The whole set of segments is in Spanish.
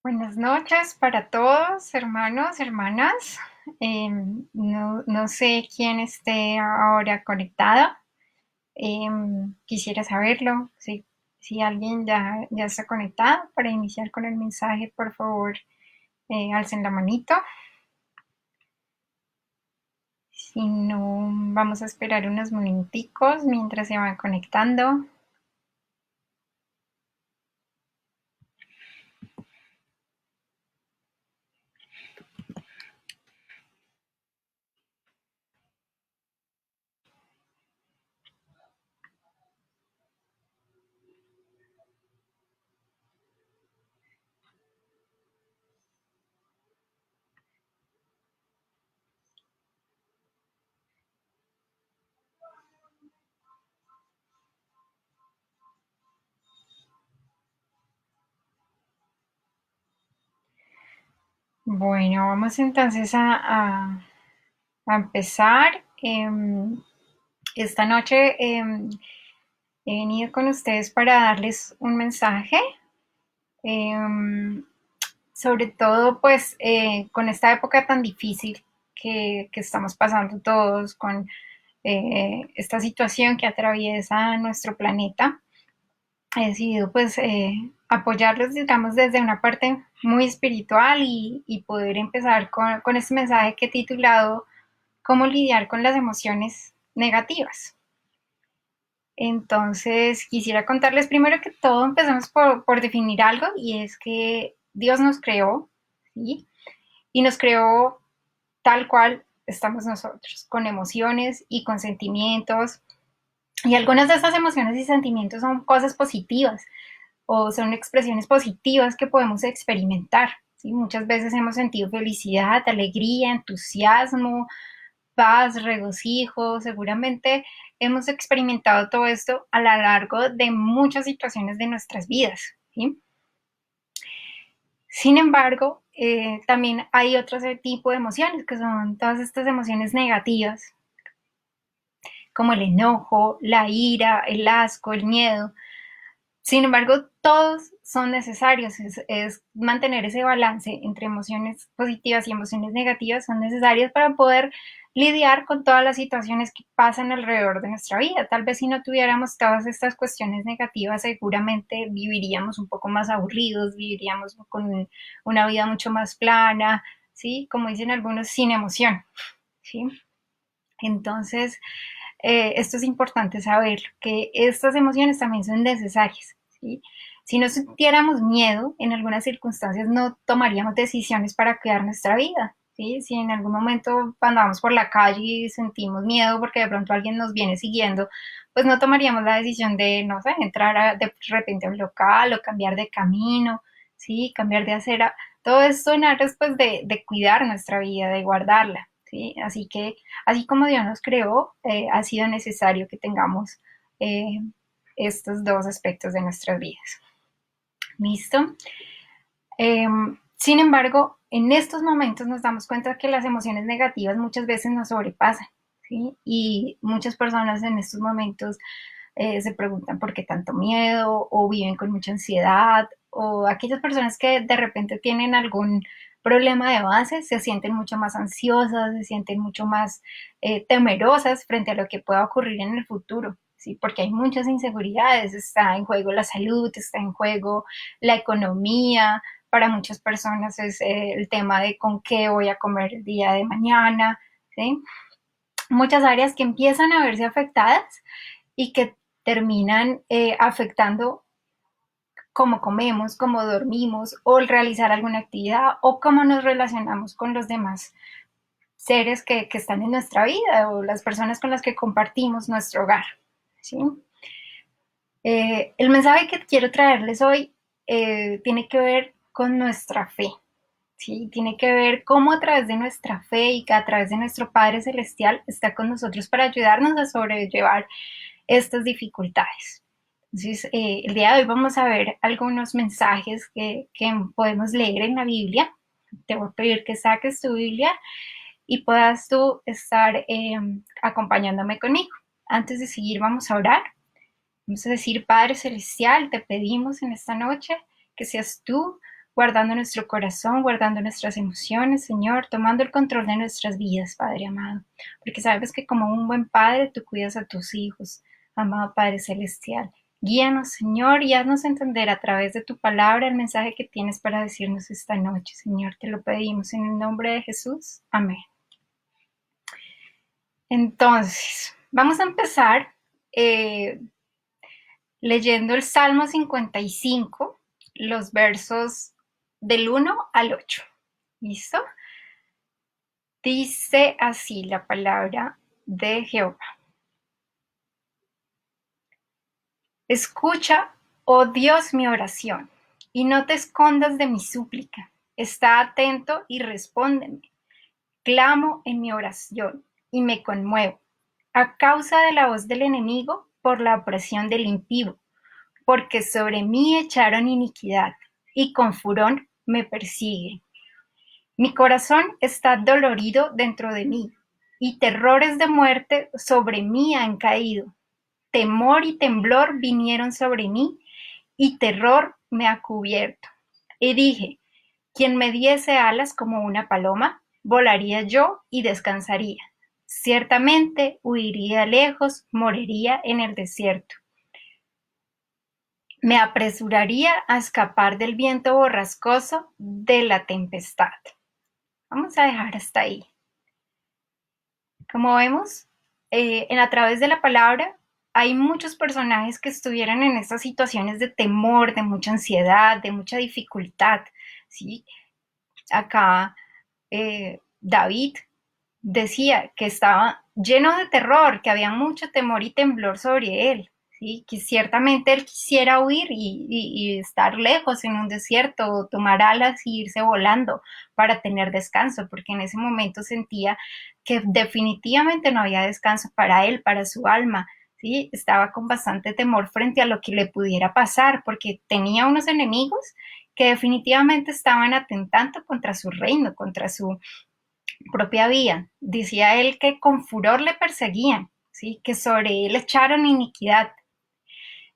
Buenas noches para todos, hermanos, hermanas. No sé quién esté ahora conectado. Quisiera saberlo. Si alguien ya está conectado para iniciar con el mensaje, por favor, alcen la manito. Si no, vamos a esperar unos minuticos mientras se van conectando. Bueno, vamos entonces a empezar. Esta noche he venido con ustedes para darles un mensaje, em, sobre todo pues con esta época tan difícil que estamos pasando todos, con esta situación que atraviesa nuestro planeta. He decidido pues apoyarlos, digamos, desde una parte muy espiritual y poder empezar con este mensaje que he titulado ¿Cómo lidiar con las emociones negativas? Entonces, quisiera contarles primero que todo, empecemos por definir algo, y es que Dios nos creó, ¿sí? Y nos creó tal cual estamos nosotros, con emociones y con sentimientos. Y algunas de estas emociones y sentimientos son cosas positivas o son expresiones positivas que podemos experimentar, ¿sí? Muchas veces hemos sentido felicidad, alegría, entusiasmo, paz, regocijo. Seguramente hemos experimentado todo esto a lo largo de muchas situaciones de nuestras vidas, ¿sí? Sin embargo, también hay otro tipo de emociones, que son todas estas emociones negativas, como el enojo, la ira, el asco, el miedo. Sin embargo, todos son necesarios, es mantener ese balance entre emociones positivas y emociones negativas, son necesarias para poder lidiar con todas las situaciones que pasan alrededor de nuestra vida. Tal vez si no tuviéramos todas estas cuestiones negativas, seguramente viviríamos un poco más aburridos, viviríamos con una vida mucho más plana, ¿sí? Como dicen algunos, sin emoción, ¿sí? Entonces, esto es importante saber, que estas emociones también son necesarias, ¿sí? Si no sintiéramos miedo, en algunas circunstancias no tomaríamos decisiones para cuidar nuestra vida, ¿sí? Si en algún momento andamos por la calle y sentimos miedo porque de pronto alguien nos viene siguiendo, pues no tomaríamos la decisión de, no sé, de repente a un local o cambiar de camino, ¿sí? Cambiar de acera. Todo esto en aras pues de cuidar nuestra vida, de guardarla, ¿sí? Así que así como Dios nos creó, ha sido necesario que tengamos eh, estos dos aspectos de nuestras vidas. ¿Listo? Sin embargo, en estos momentos nos damos cuenta que las emociones negativas muchas veces nos sobrepasan, ¿sí? Y muchas personas en estos momentos se preguntan por qué tanto miedo, o viven con mucha ansiedad, o aquellas personas que de repente tienen algún problema de base se sienten mucho más ansiosas, se sienten mucho más temerosas frente a lo que pueda ocurrir en el futuro, ¿sí? Porque hay muchas inseguridades, está en juego la salud, está en juego la economía. Para muchas personas es el tema de con qué voy a comer el día de mañana, ¿sí? Muchas áreas que empiezan a verse afectadas y que terminan afectando cómo comemos, cómo dormimos, o el realizar alguna actividad, o cómo nos relacionamos con los demás seres que están en nuestra vida, o las personas con las que compartimos nuestro hogar, ¿sí? El mensaje que quiero traerles hoy tiene que ver con nuestra fe, ¿sí? Tiene que ver cómo a través de nuestra fe y que a través de nuestro Padre Celestial está con nosotros para ayudarnos a sobrellevar estas dificultades. Entonces, el día de hoy vamos a ver algunos mensajes que podemos leer en la Biblia, Te voy a pedir que saques tu Biblia y puedas tú estar acompañándome conmigo. Antes de seguir, vamos a orar. Vamos a decir: Padre Celestial, te pedimos en esta noche que seas tú guardando nuestro corazón, guardando nuestras emociones, Señor, tomando el control de nuestras vidas, Padre amado, porque sabes que como un buen Padre tú cuidas a tus hijos, amado Padre Celestial. Guíanos, Señor, y haznos entender a través de tu palabra el mensaje que tienes para decirnos esta noche, Señor. Te lo pedimos en el nombre de Jesús. Amén. Entonces, vamos a empezar leyendo el Salmo 55, los versos del 1 al 8. ¿Listo? Dice así la palabra de Jehová. Escucha, oh Dios, mi oración, y no te escondas de mi súplica. Está atento y respóndeme. Clamo en mi oración y me conmuevo, a causa de la voz del enemigo, por la opresión del impío, porque sobre mí echaron iniquidad, y con furor me persiguen. Mi corazón está dolorido dentro de mí, y terrores de muerte sobre mí han caído. Temor y temblor vinieron sobre mí, y terror me ha cubierto. Y dije: quien me diese alas como una paloma, volaría yo y descansaría. Ciertamente huiría lejos, moriría en el desierto. Me apresuraría a escapar del viento borrascoso, de la tempestad. Vamos a dejar hasta ahí. Como vemos, a través de la palabra hay muchos personajes que estuvieron en estas situaciones de temor, de mucha ansiedad, de mucha dificultad, ¿sí? Acá David decía que estaba lleno de terror, que había mucho temor y temblor sobre él, ¿sí? Que ciertamente él quisiera huir y estar lejos en un desierto, o tomar alas y irse volando para tener descanso, porque en ese momento sentía que definitivamente no había descanso para él, para su alma. ¿Sí? Estaba con bastante temor frente a lo que le pudiera pasar, porque tenía unos enemigos que definitivamente estaban atentando contra su reino, contra su propia vida. Decía él que con furor le perseguían, ¿sí? Que sobre él echaron iniquidad.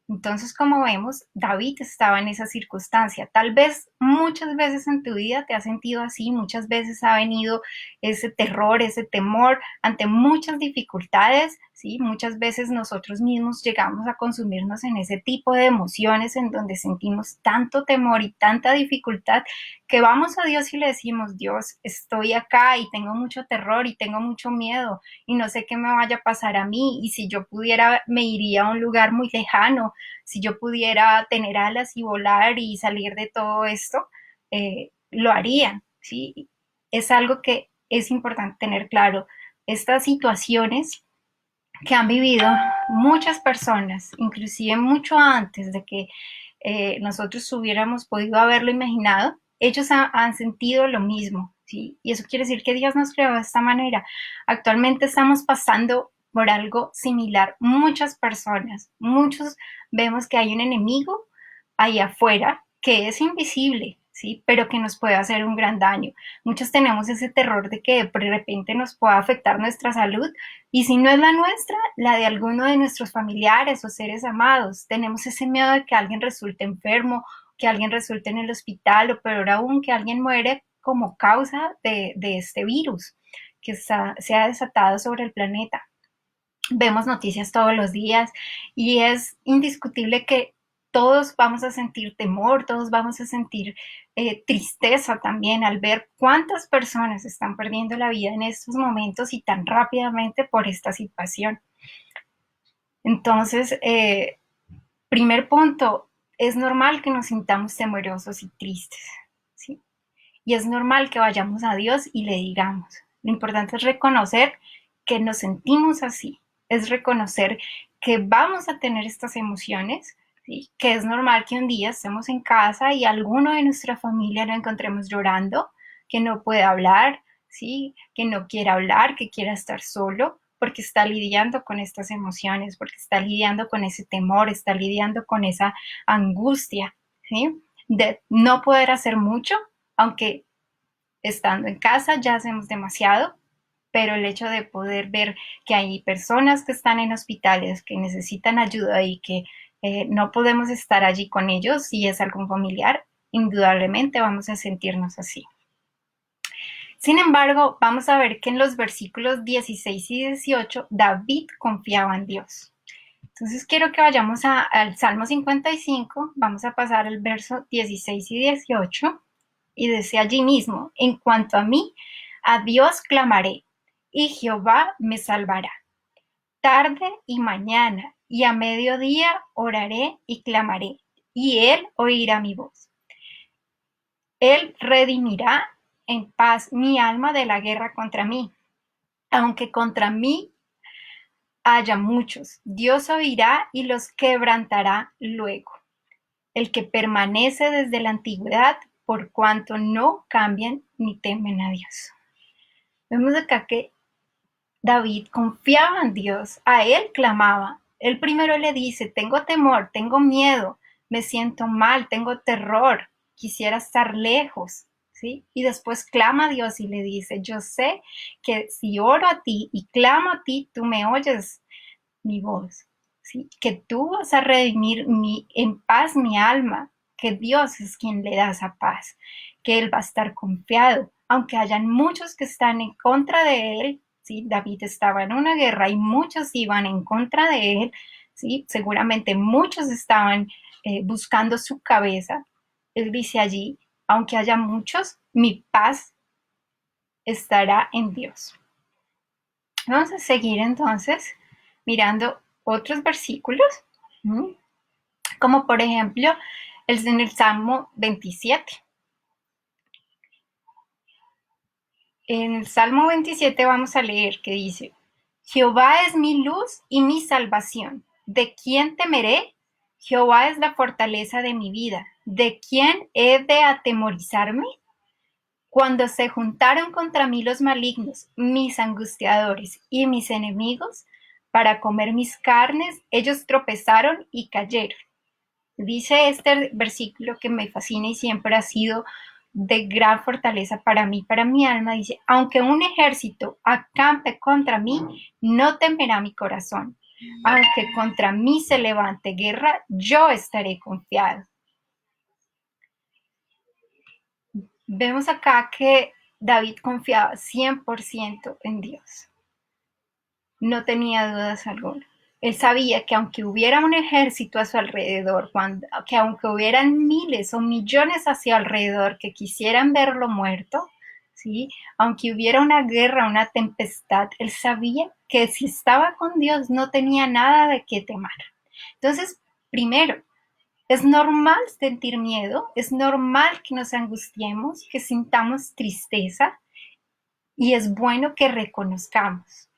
Entonces, como vemos, David estaba en esa circunstancia. Tal vez muchas veces en tu vida te has sentido así, muchas veces ha venido ese terror, ese temor ante muchas dificultades, ¿sí? Muchas veces nosotros mismos llegamos a consumirnos en ese tipo de emociones en donde sentimos tanto temor y tanta dificultad que vamos a Dios y le decimos: Dios, estoy acá y tengo mucho terror y tengo mucho miedo y no sé qué me vaya a pasar a mí, y si yo pudiera me iría a un lugar muy lejano, si yo pudiera tener alas y volar y salir de todo esto, lo haría, ¿sí? Es algo que es importante tener claro. Estas situaciones que han vivido muchas personas, inclusive mucho antes de que nosotros hubiéramos podido haberlo imaginado, ellos han sentido lo mismo, ¿sí? Y eso quiere decir que Dios nos creó de esta manera. Actualmente estamos pasando por algo similar. Muchas personas, muchos vemos que hay un enemigo ahí afuera que es invisible, ¿sí? Pero que nos puede hacer un gran daño. Muchos tenemos ese terror de que de repente nos pueda afectar nuestra salud, y si no es la nuestra, la de alguno de nuestros familiares o seres amados. Tenemos ese miedo de que alguien resulte enfermo, que alguien resulte en el hospital, o peor aún, que alguien muere como causa de este virus que se ha desatado sobre el planeta. Vemos noticias todos los días y es indiscutible que todos vamos a sentir temor, todos vamos a sentir tristeza también al ver cuántas personas están perdiendo la vida en estos momentos y tan rápidamente por esta situación. Entonces, primer punto, es normal que nos sintamos temerosos y tristes, ¿sí? Y es normal que vayamos a Dios y le digamos. Lo importante es reconocer que nos sentimos así, es reconocer que vamos a tener estas emociones, ¿sí? Que es normal que un día estemos en casa y alguno de nuestra familia lo encontremos llorando, que no puede hablar, ¿sí? Que no quiera hablar, que quiera estar solo, porque está lidiando con estas emociones, porque está lidiando con ese temor, está lidiando con esa angustia, ¿sí? De no poder hacer mucho, aunque Estando en casa ya hacemos demasiado, pero el hecho de poder ver que hay personas que están en hospitales que necesitan ayuda y que no podemos estar allí con ellos, si es algún familiar, indudablemente vamos a sentirnos así. Sin embargo, vamos a ver que en los versículos 16 y 18, David confiaba en Dios. Entonces quiero que vayamos al Salmo 55, vamos a pasar el verso 16 y 18, y dice allí mismo: en cuanto a mí, a Dios clamaré, y Jehová me salvará. Tarde y mañana, y a mediodía oraré y clamaré, y él oirá mi voz. Él redimirá en paz mi alma de la guerra contra mí. Aunque contra mí haya muchos, Dios oirá y los quebrantará luego. El que permanece desde la antigüedad, por cuanto no cambian ni temen a Dios. Vemos acá que David confiaba en Dios, a él clamaba. Él primero le dice: tengo temor, tengo miedo, me siento mal, tengo terror, quisiera estar lejos, ¿sí? Y después clama a Dios y le dice: yo sé que si oro a ti y clamo a ti, tú me oyes mi voz, ¿sí? Que tú vas a redimir en paz mi alma, que Dios es quien le da esa paz, que Él va a estar confiado, aunque hayan muchos que están en contra de Él, ¿sí? David estaba en una guerra y muchos iban en contra de Él, ¿sí? Seguramente muchos estaban buscando su cabeza. Él dice allí: aunque haya muchos, mi paz estará en Dios. Vamos a seguir entonces mirando otros versículos, como por ejemplo en el Salmo 27. En el Salmo 27 vamos a leer que dice: Jehová es mi luz y mi salvación. ¿De quién temeré? Jehová es la fortaleza de mi vida. ¿De quién he de atemorizarme? Cuando se juntaron contra mí los malignos, mis angustiadores y mis enemigos, para comer mis carnes, ellos tropezaron y cayeron. Dice este versículo que me fascina y siempre ha sido de gran fortaleza para mí, para mi alma. Dice: aunque un ejército acampe contra mí, no temerá mi corazón. Aunque contra mí se levante guerra, yo estaré confiado. Vemos acá que David confiaba 100% en Dios. No tenía dudas alguna. Él sabía que aunque hubiera un ejército a su alrededor, que aunque hubieran miles o millones a su alrededor que quisieran verlo muerto, ¿sí? Aunque hubiera una guerra, una tempestad, él sabía que si estaba con Dios no tenía nada de qué temer. Entonces, primero, es normal sentir miedo, es normal que nos angustiemos, que sintamos tristeza, y es bueno que reconozcamos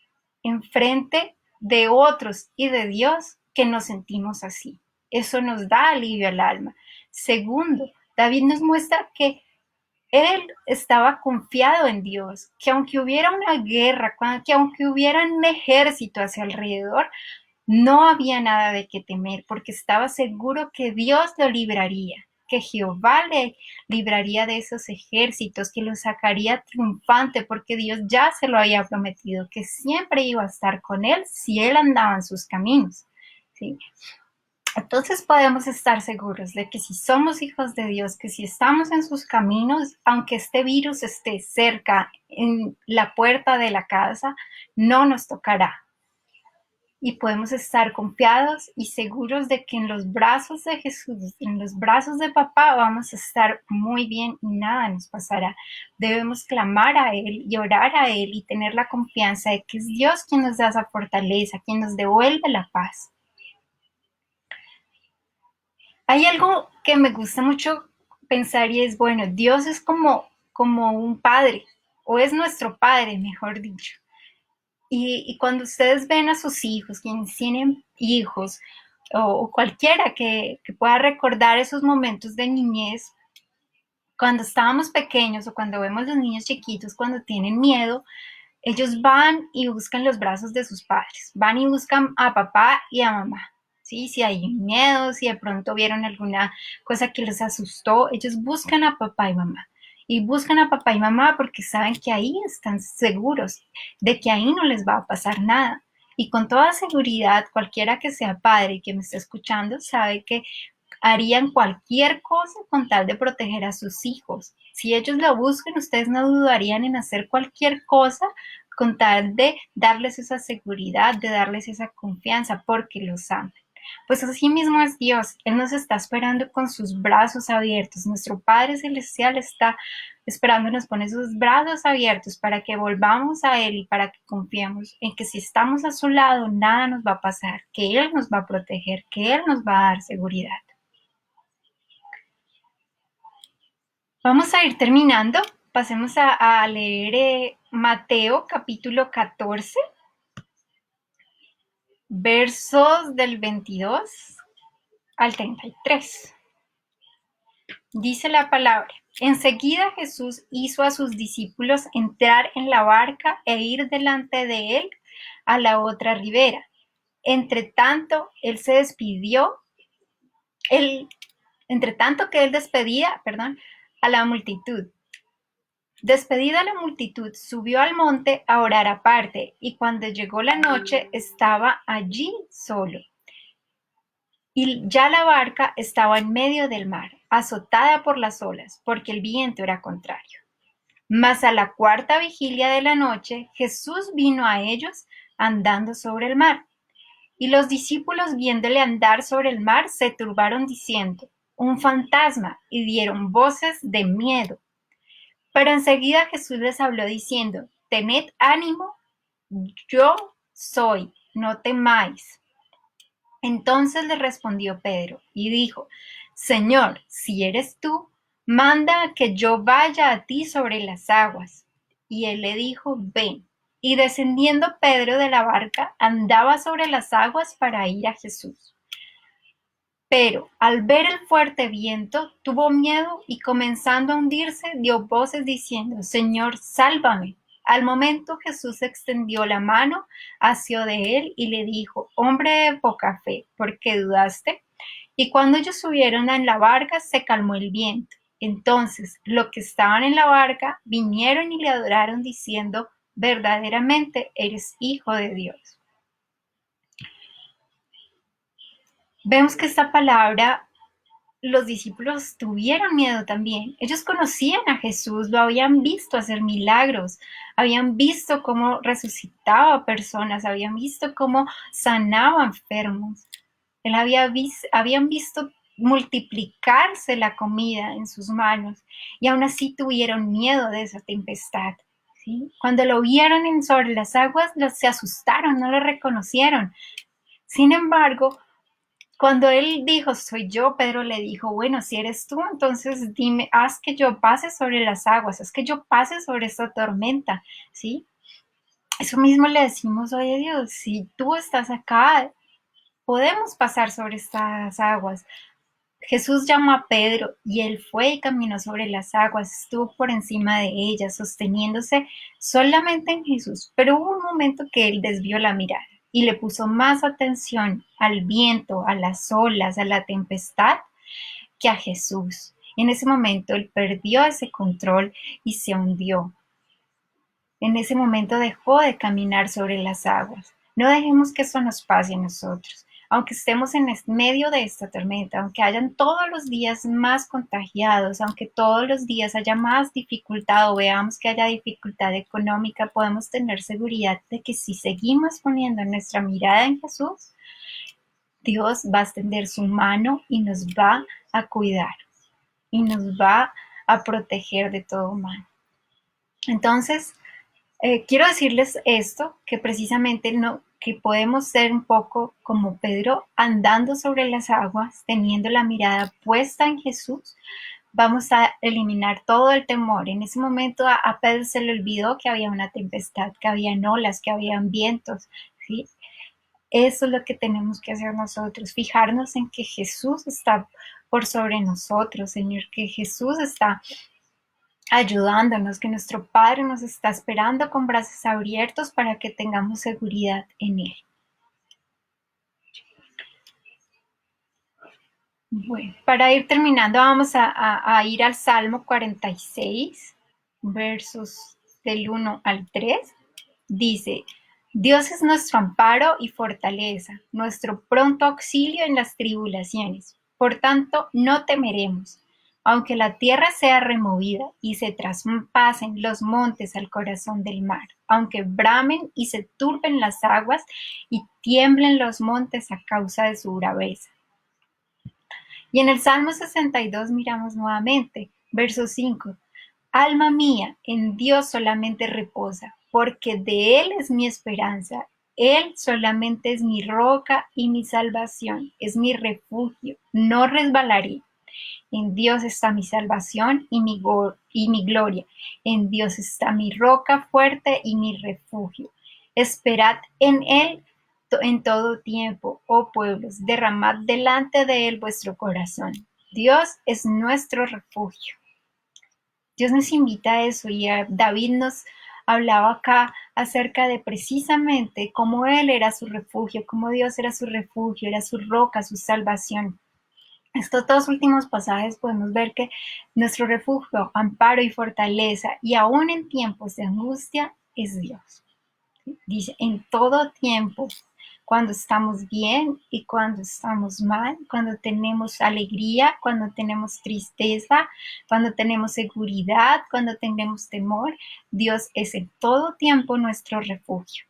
enfrente de otros y de Dios que nos sentimos así. Eso nos da alivio al alma. Segundo, David nos muestra que él estaba confiado en Dios, que aunque hubiera una guerra, que aunque hubiera un ejército hacia alrededor, no había nada de qué temer, porque estaba seguro que Dios lo libraría, que Jehová le libraría de esos ejércitos, que lo sacaría triunfante, porque Dios ya se lo había prometido, que siempre iba a estar con él si él andaba en sus caminos, ¿sí? Entonces podemos estar seguros de que si somos hijos de Dios, que si estamos en sus caminos, aunque este virus esté cerca en la puerta de la casa, no nos tocará. Y podemos estar confiados y seguros de que en los brazos de Jesús, en los brazos de papá, vamos a estar muy bien y nada nos pasará. Debemos clamar a Él y orar a Él y tener la confianza de que es Dios quien nos da esa fortaleza, quien nos devuelve la paz. Hay algo que me gusta mucho pensar y es, bueno, Dios es como un padre, o es nuestro padre, mejor dicho. Y cuando ustedes ven a sus hijos, quienes tienen hijos, o cualquiera que pueda recordar esos momentos de niñez, cuando estábamos pequeños o cuando vemos los niños chiquitos, cuando tienen miedo, ellos van y buscan los brazos de sus padres, van y buscan a papá y a mamá. ¿Sí? Si hay miedo, si de pronto vieron alguna cosa que les asustó, ellos buscan a papá y mamá. y buscan a papá y mamá porque saben que ahí están seguros, de que ahí no les va a pasar nada. Y con toda seguridad, cualquiera que sea padre y que me esté escuchando sabe que harían cualquier cosa con tal de proteger a sus hijos. Si ellos lo buscan, ustedes no dudarían en hacer cualquier cosa con tal de darles esa seguridad, de darles esa confianza, porque los aman. Pues así mismo es Dios. Él nos está esperando con sus brazos abiertos. Nuestro Padre Celestial está esperándonos con esos brazos abiertos para que volvamos a Él y para que confiemos en que si estamos a su lado, nada nos va a pasar, que Él nos va a proteger, que Él nos va a dar seguridad. Vamos a ir terminando. Pasemos a leer Mateo capítulo 14, versos del 22 al 33. Dice la palabra: enseguida Jesús hizo a sus discípulos entrar en la barca e ir delante de él a la otra ribera. Entre tanto que él despedía, a la multitud. Despedida la multitud, subió al monte a orar aparte, y cuando llegó la noche estaba allí solo. Y ya la barca estaba en medio del mar, azotada por las olas, porque el viento era contrario. Mas a la cuarta vigilia de la noche, Jesús vino a ellos andando sobre el mar. Y los discípulos, viéndole andar sobre el mar, se turbaron diciendo: un fantasma, y dieron voces de miedo. Pero enseguida Jesús les habló diciendo: tened ánimo, yo soy, no temáis. Entonces le respondió Pedro y dijo: Señor, si eres tú, manda que yo vaya a ti sobre las aguas. Y él le dijo: ven. Y descendiendo Pedro de la barca, andaba sobre las aguas para ir a Jesús. Pero al ver el fuerte viento, tuvo miedo y comenzando a hundirse, dio voces diciendo: Señor, sálvame. Al momento Jesús extendió la mano, asió de él y le dijo: hombre de poca fe, ¿por qué dudaste? Y cuando ellos subieron en la barca, se calmó el viento. Entonces los que estaban en la barca vinieron y le adoraron diciendo: verdaderamente eres hijo de Dios. Vemos que esta palabra, los discípulos tuvieron miedo también. Ellos conocían a Jesús, lo habían visto hacer milagros, habían visto cómo resucitaba personas, habían visto cómo sanaba enfermos. Habían visto multiplicarse la comida en sus manos y aún así tuvieron miedo de esa tempestad. ¿Sí? Cuando lo vieron sobre las aguas, se asustaron, no lo reconocieron. Sin embargo, cuando él dijo: soy yo, Pedro le dijo: bueno, si eres tú, entonces dime, haz que yo pase sobre las aguas, haz que yo pase sobre esta tormenta, ¿sí? Eso mismo le decimos hoy a Dios: si tú estás acá, podemos pasar sobre estas aguas. Jesús llamó a Pedro y él fue y caminó sobre las aguas, estuvo por encima de ellas, sosteniéndose solamente en Jesús. Pero hubo un momento que él desvió la mirada y le puso más atención al viento, a las olas, a la tempestad, que a Jesús. En ese momento él perdió ese control y se hundió. En ese momento dejó de caminar sobre las aguas. No dejemos que eso nos pase a nosotros. Aunque estemos en medio de esta tormenta, aunque hayan todos los días más contagiados, aunque todos los días haya más dificultad o veamos que haya dificultad económica, podemos tener seguridad de que si seguimos poniendo nuestra mirada en Jesús, Dios va a extender su mano y nos va a cuidar y nos va a proteger de todo mal. Entonces, quiero decirles esto, que precisamente que podemos ser un poco como Pedro, andando sobre las aguas, teniendo la mirada puesta en Jesús. Vamos a eliminar todo el temor. En ese momento a Pedro se le olvidó que había una tempestad, que habían olas, que habían vientos, ¿sí? Eso es lo que tenemos que hacer nosotros, fijarnos en que Jesús está por sobre nosotros, Señor, que Jesús está ayudándonos, que nuestro Padre nos está esperando con brazos abiertos para que tengamos seguridad en Él. Bueno, para ir terminando, vamos a ir al Salmo 46, versos del 1 al 3. Dice, Dios es nuestro amparo y fortaleza, nuestro pronto auxilio en las tribulaciones. Por tanto, no temeremos, aunque la tierra sea removida y se traspasen los montes al corazón del mar, aunque bramen y se turben las aguas y tiemblen los montes a causa de su braveza. Y en el Salmo 62 miramos nuevamente, verso 5. Alma mía, en Dios solamente reposa, porque de Él es mi esperanza. Él solamente es mi roca y mi salvación, es mi refugio, no resbalaré. En Dios está mi salvación y mi gloria. En Dios está mi roca fuerte y mi refugio. Esperad en Él en todo tiempo, oh pueblos, derramad delante de Él vuestro corazón. Dios es nuestro refugio. Dios nos invita a eso y David nos hablaba acá acerca de precisamente cómo Él era su refugio, cómo Dios era su refugio, era su roca, su salvación. Estos dos últimos pasajes podemos ver que nuestro refugio, amparo y fortaleza, y aún en tiempos de angustia, es Dios. Dice, en todo tiempo, cuando estamos bien y cuando estamos mal, cuando tenemos alegría, cuando tenemos tristeza, cuando tenemos seguridad, cuando tenemos temor, Dios es en todo tiempo nuestro refugio.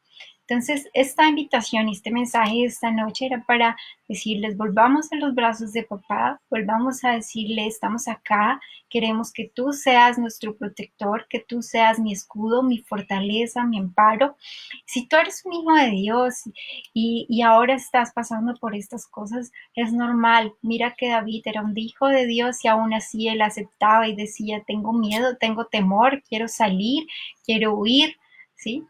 Entonces, esta invitación y este mensaje de esta noche era para decirles, volvamos a los brazos de papá, volvamos a decirle, estamos acá, queremos que tú seas nuestro protector, que tú seas mi escudo, mi fortaleza, mi amparo. Si tú eres un hijo de Dios y ahora estás pasando por estas cosas, es normal. Mira que David era un hijo de Dios y aún así él aceptaba y decía, tengo miedo, tengo temor, quiero salir, quiero huir, ¿sí?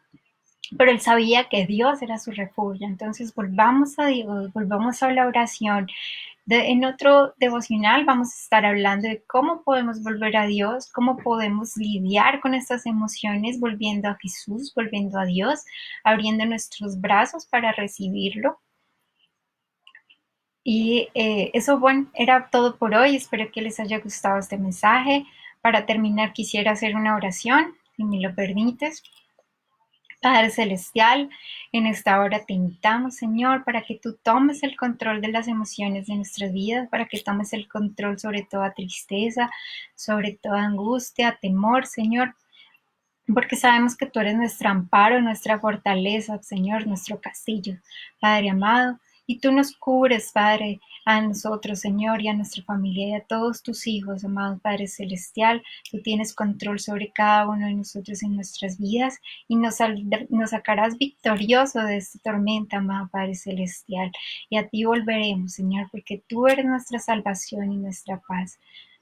Pero él sabía que Dios era su refugio. Entonces volvamos a Dios, volvamos a la oración. En otro devocional vamos a estar hablando de cómo podemos volver a Dios, cómo podemos lidiar con estas emociones, volviendo a Jesús, volviendo a Dios, abriendo nuestros brazos para recibirlo. Y eso, bueno, era todo por hoy. Espero que les haya gustado este mensaje. Para terminar, quisiera hacer una oración, si me lo permites. Padre Celestial, en esta hora te invitamos, Señor, para que tú tomes el control de las emociones de nuestras vidas, para que tomes el control sobre toda tristeza, sobre toda angustia, temor, Señor, porque sabemos que tú eres nuestro amparo, nuestra fortaleza, Señor, nuestro castillo, Padre amado, y tú nos cubres, Padre, a nosotros, Señor, y a nuestra familia y a todos tus hijos, amado Padre Celestial. Tú tienes control sobre cada uno de nosotros en nuestras vidas y nos sacarás victorioso de esta tormenta, amado Padre Celestial. Y a ti volveremos, Señor, porque tú eres nuestra salvación y nuestra paz.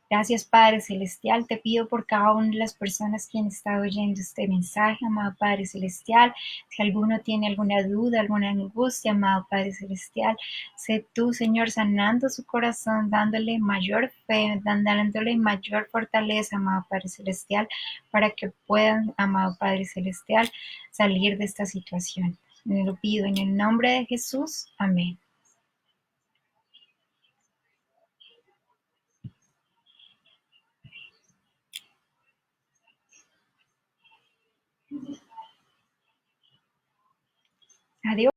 Gracias, Padre Celestial. Te pido por cada una de las personas que han estado oyendo este mensaje, amado Padre Celestial. Si alguno tiene alguna duda, alguna angustia, amado Padre Celestial, sé tú, Señor, sanando su corazón, dándole mayor fe, dándole mayor fortaleza, amado Padre Celestial, para que puedan, amado Padre Celestial, salir de esta situación. Me lo pido en el nombre de Jesús. Amén. Adiós.